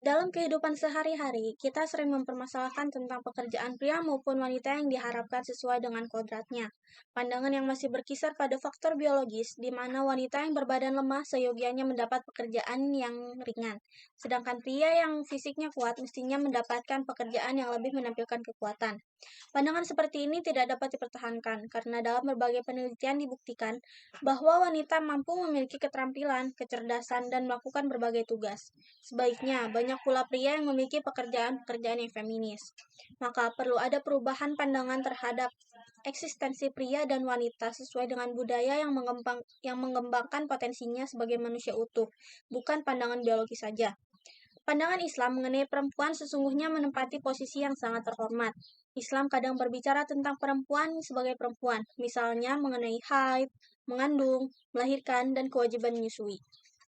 Dalam kehidupan sehari-hari, kita sering mempermasalahkan tentang pekerjaan pria maupun wanita yang diharapkan sesuai dengan kodratnya. Pandangan yang masih berkisar pada faktor biologis, di mana wanita yang berbadan lemah seyogianya mendapat pekerjaan yang ringan, sedangkan pria yang fisiknya kuat mestinya mendapatkan pekerjaan yang lebih menampilkan kekuatan. Pandangan seperti ini tidak dapat dipertahankan karena dalam berbagai penelitian dibuktikan bahwa wanita mampu memiliki keterampilan, kecerdasan, dan melakukan berbagai tugas. Sebaiknya, banyak pula pria yang memiliki pekerjaan-pekerjaan yang feminis. Maka perlu ada perubahan pandangan terhadap eksistensi pria dan wanita sesuai dengan budaya yang mengembangkan potensinya sebagai manusia utuh, bukan pandangan biologi saja. Pandangan Islam mengenai perempuan sesungguhnya menempati posisi yang sangat terhormat. Islam kadang berbicara tentang perempuan sebagai perempuan, misalnya mengenai haid, mengandung, melahirkan, dan kewajiban menyusui.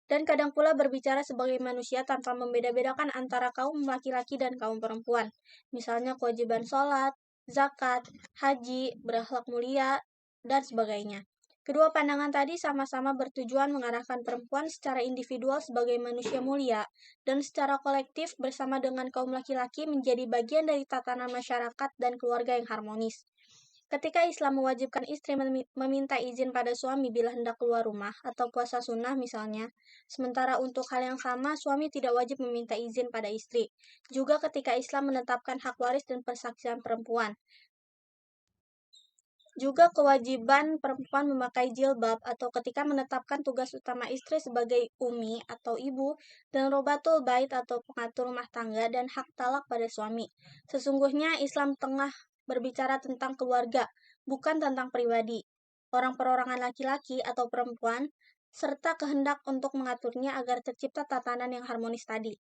Dan kadang pula berbicara sebagai manusia tanpa membeda-bedakan antara kaum laki-laki dan kaum perempuan, misalnya kewajiban sholat, zakat, haji, berakhlak mulia, dan sebagainya. Kedua pandangan tadi sama-sama bertujuan mengarahkan perempuan secara individual sebagai manusia mulia dan secara kolektif bersama dengan kaum laki-laki menjadi bagian dari tatanan masyarakat dan keluarga yang harmonis. Ketika Islam mewajibkan istri meminta izin pada suami bila hendak keluar rumah atau puasa sunnah misalnya, sementara untuk hal yang sama suami tidak wajib meminta izin pada istri. Juga ketika Islam menetapkan hak waris dan persaksian perempuan, juga kewajiban perempuan memakai jilbab atau ketika menetapkan tugas utama istri sebagai umi atau ibu dan robatul bait atau pengatur rumah tangga dan hak talak pada suami. Sesungguhnya Islam tengah berbicara tentang keluarga, bukan tentang pribadi, orang perorangan laki-laki atau perempuan, serta kehendak untuk mengaturnya agar tercipta tatanan yang harmonis tadi.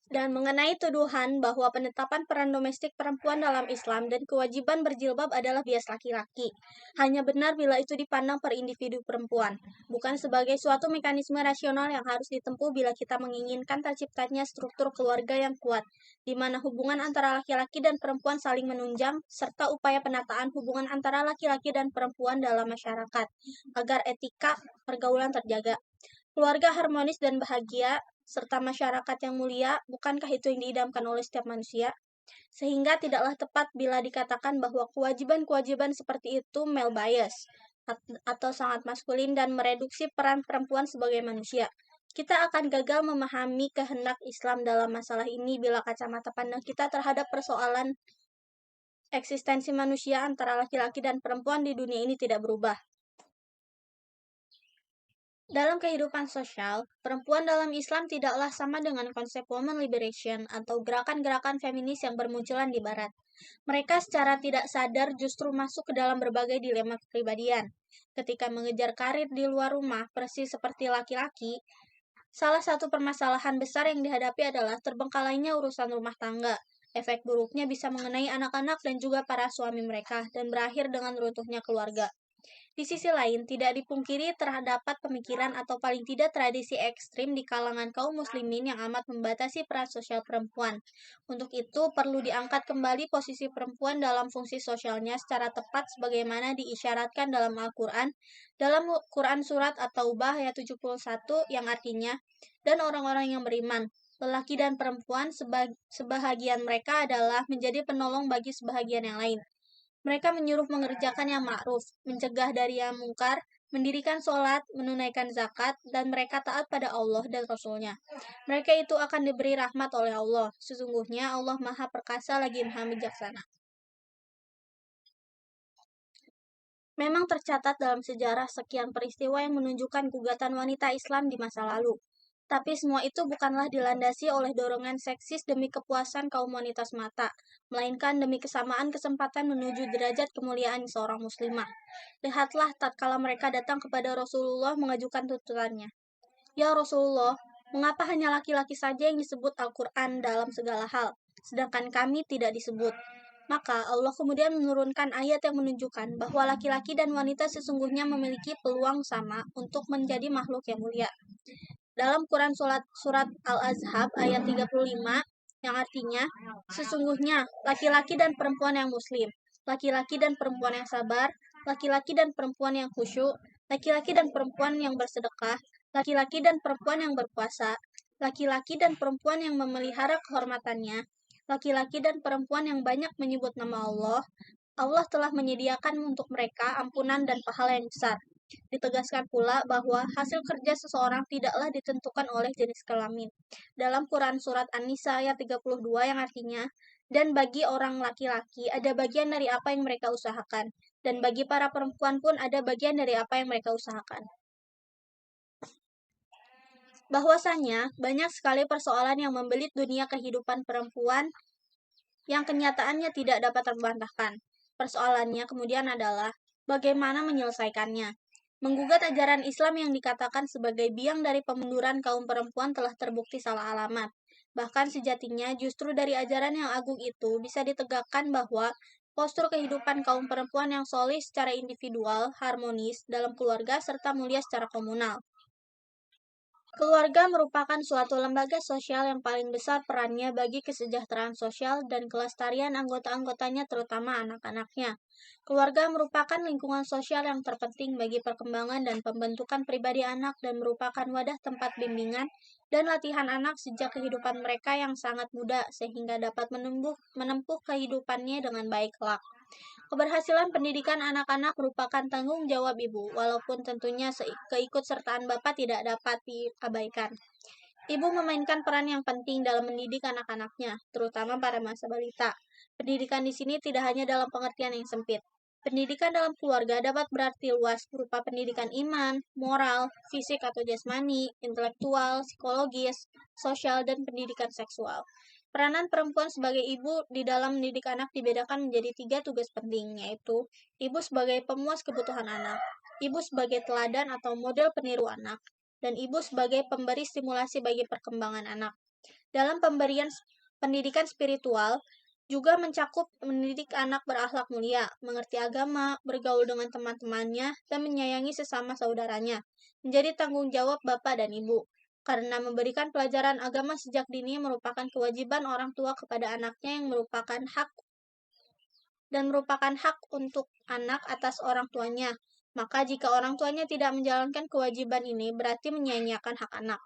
Dan mengenai tuduhan bahwa penetapan peran domestik perempuan dalam Islam dan kewajiban berjilbab adalah bias laki-laki, hanya benar bila itu dipandang per individu perempuan, bukan sebagai suatu mekanisme rasional yang harus ditempuh bila kita menginginkan terciptanya struktur keluarga yang kuat, di mana hubungan antara laki-laki dan perempuan saling menunjang, serta upaya penataan hubungan antara laki-laki dan perempuan dalam masyarakat, agar etika pergaulan terjaga. Keluarga harmonis dan bahagia, serta masyarakat yang mulia, bukankah itu yang diidamkan oleh setiap manusia? Sehingga tidaklah tepat bila dikatakan bahwa kewajiban-kewajiban seperti itu male bias, atau sangat maskulin dan mereduksi peran perempuan sebagai manusia. Kita akan gagal memahami kehendak Islam dalam masalah ini bila kacamata pandang kita terhadap persoalan eksistensi manusia antara laki-laki dan perempuan di dunia ini tidak berubah. Dalam kehidupan sosial, perempuan dalam Islam tidaklah sama dengan konsep woman liberation atau gerakan-gerakan feminis yang bermunculan di Barat. Mereka secara tidak sadar justru masuk ke dalam berbagai dilema kepribadian. Ketika mengejar karir di luar rumah, persis seperti laki-laki, salah satu permasalahan besar yang dihadapi adalah terbengkalainya urusan rumah tangga. Efek buruknya bisa mengenai anak-anak dan juga para suami mereka, dan berakhir dengan runtuhnya keluarga. Di sisi lain, tidak dipungkiri terdapat pemikiran atau paling tidak tradisi ekstrim di kalangan kaum muslimin yang amat membatasi peran sosial perempuan. Untuk itu, perlu diangkat kembali posisi perempuan dalam fungsi sosialnya secara tepat sebagaimana diisyaratkan dalam Al-Quran, dalam Quran Surat At-Taubah ayat 71 yang artinya, dan orang-orang yang beriman, lelaki dan perempuan sebahagian mereka adalah menjadi penolong bagi sebahagian yang lain. Mereka menyuruh mengerjakan yang ma'ruf, mencegah dari yang mungkar, mendirikan sholat, menunaikan zakat, dan mereka taat pada Allah dan Rasul-Nya. Mereka itu akan diberi rahmat oleh Allah. Sesungguhnya Allah Maha Perkasa lagi Maha Bijaksana. Memang tercatat dalam sejarah sekian peristiwa yang menunjukkan gugatan wanita Islam di masa lalu. Tapi semua itu bukanlah dilandasi oleh dorongan seksis demi kepuasan kaum wanita semata, melainkan demi kesamaan kesempatan menuju derajat kemuliaan seorang muslimah. Lihatlah tatkala mereka datang kepada Rasulullah mengajukan tuntutannya. Ya Rasulullah, mengapa hanya laki-laki saja yang disebut Al-Quran dalam segala hal, sedangkan kami tidak disebut? Maka Allah kemudian menurunkan ayat yang menunjukkan bahwa laki-laki dan wanita sesungguhnya memiliki peluang sama untuk menjadi makhluk yang mulia. Dalam Quran surat Al-Ahzab ayat 35 yang artinya, sesungguhnya laki-laki dan perempuan yang muslim, laki-laki dan perempuan yang sabar, laki-laki dan perempuan yang khusyuk, laki-laki dan perempuan yang bersedekah, laki-laki dan perempuan yang berpuasa, laki-laki dan perempuan yang memelihara kehormatannya, laki-laki dan perempuan yang banyak menyebut nama Allah. Allah telah menyediakan untuk mereka ampunan dan pahala yang besar. Ditegaskan pula bahwa hasil kerja seseorang tidaklah ditentukan oleh jenis kelamin. Dalam Quran Surat An-Nisa ayat 32 yang artinya, dan bagi orang laki-laki ada bagian dari apa yang mereka usahakan, dan bagi para perempuan pun ada bagian dari apa yang mereka usahakan. Bahwasanya banyak sekali persoalan yang membelit dunia kehidupan perempuan yang kenyataannya tidak dapat terbantahkan. Persoalannya kemudian adalah bagaimana menyelesaikannya. Menggugat ajaran Islam yang dikatakan sebagai biang dari pemunduran kaum perempuan telah terbukti salah alamat. Bahkan sejatinya justru dari ajaran yang agung itu bisa ditegakkan bahwa postur kehidupan kaum perempuan yang solih secara individual, harmonis dalam keluarga, serta mulia secara komunal. Keluarga merupakan suatu lembaga sosial yang paling besar perannya bagi kesejahteraan sosial dan kelestarian anggota-anggotanya, terutama anak-anaknya. Keluarga merupakan lingkungan sosial yang terpenting bagi perkembangan dan pembentukan pribadi anak dan merupakan wadah tempat bimbingan dan latihan anak sejak kehidupan mereka yang sangat muda sehingga dapat menempuh kehidupannya dengan baik kelak. Keberhasilan pendidikan anak-anak merupakan tanggung jawab ibu, walaupun tentunya keikutsertaan bapak tidak dapat diabaikan. Ibu memainkan peran yang penting dalam mendidik anak-anaknya, terutama pada masa balita. Pendidikan di sini tidak hanya dalam pengertian yang sempit. Pendidikan dalam keluarga dapat berarti luas berupa pendidikan iman, moral, fisik atau jasmani, intelektual, psikologis, sosial, dan pendidikan seksual. Peranan perempuan sebagai ibu di dalam mendidik anak dibedakan menjadi 3 tugas penting, yaitu ibu sebagai pemuas kebutuhan anak, ibu sebagai teladan atau model peniru anak, dan ibu sebagai pemberi stimulasi bagi perkembangan anak. Dalam pemberian pendidikan spiritual, juga mencakup mendidik anak berakhlak mulia, mengerti agama, bergaul dengan teman-temannya, dan menyayangi sesama saudaranya. Menjadi tanggung jawab bapak dan ibu. Karena memberikan pelajaran agama sejak dini merupakan kewajiban orang tua kepada anaknya yang merupakan hak untuk anak atas orang tuanya. Maka jika orang tuanya tidak menjalankan kewajiban ini, berarti menyia-nyiakan hak anak.